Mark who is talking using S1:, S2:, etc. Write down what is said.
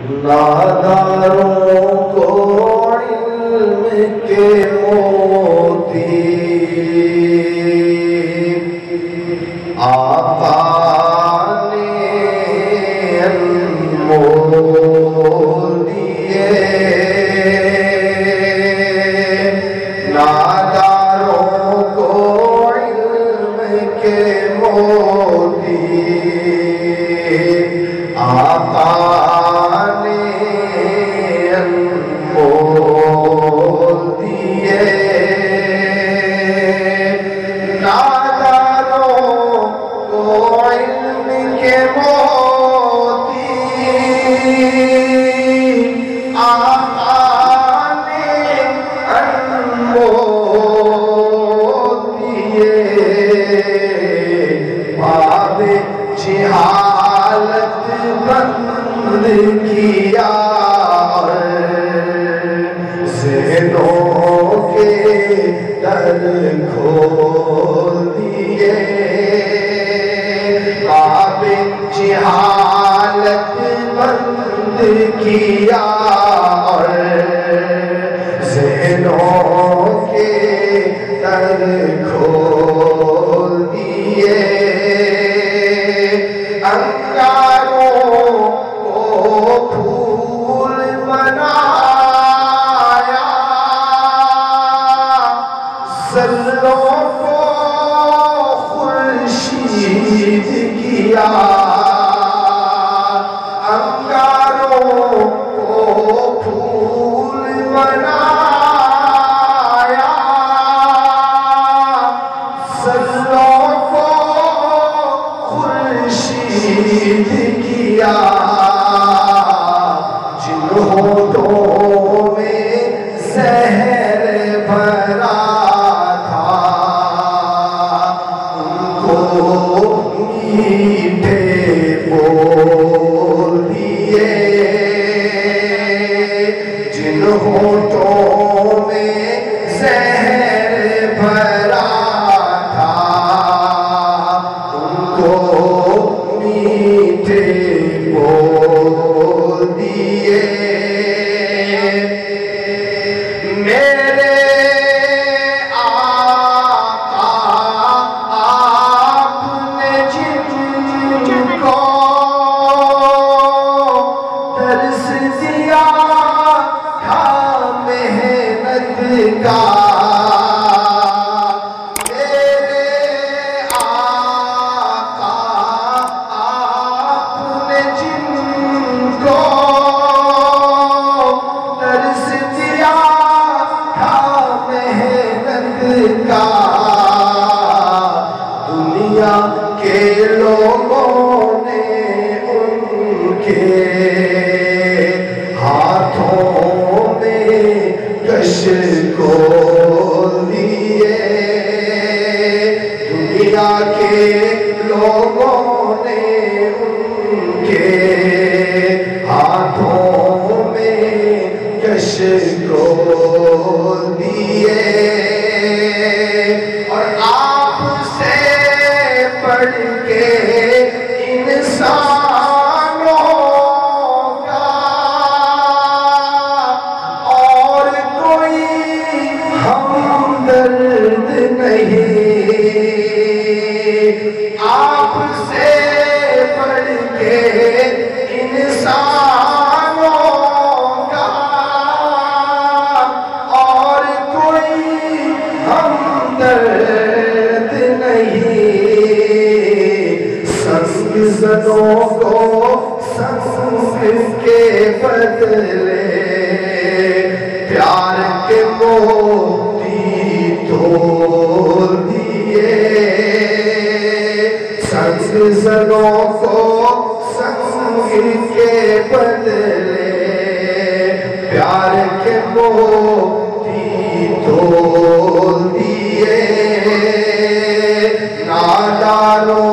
S1: ناداروں کو علم کے موتی آقا نے انمول دیے، ناداروں کو علم کے موتی آقا جہالت بند کیا اور ذہنوں کے در کھول دیے، باب جہالت بند کیا اور ذہنوں کے در کھول دیے، انگاروں کو پھول بنایا، ذروں کو خورشید کیا، انگاروں کو پھول بنایا، ذروں کو خورشید کیا، جن ہونٹوں میں زہر بھرا تھا ان کو میٹھے بول دیے، جن ہونٹوں میں زہر بھرا تھا ان کو میٹھے بول دیے، میرے آقا آپ نے جن کو درس دیا تھا محنت کا، دنیا کے لوگوں نے ان کے ہاتھوں میں کش کو دیے، دنیا کے لوگوں نے ان کے ہاتھوں میں کش کو دیے، اور آپ سے پڑھ کے انسانوں کا اور کوئی ہمدرد نہیں، آپ سے پڑھ کے انسانوں کا اور کوئی ہمدرد نہیں، سنگ زدوں کو سنگ کے بدلے پیار کے موتی تول دیے، سنگ زدوں کو سنگ کے بدلے پیار کے موتی تول دیے، ناداروں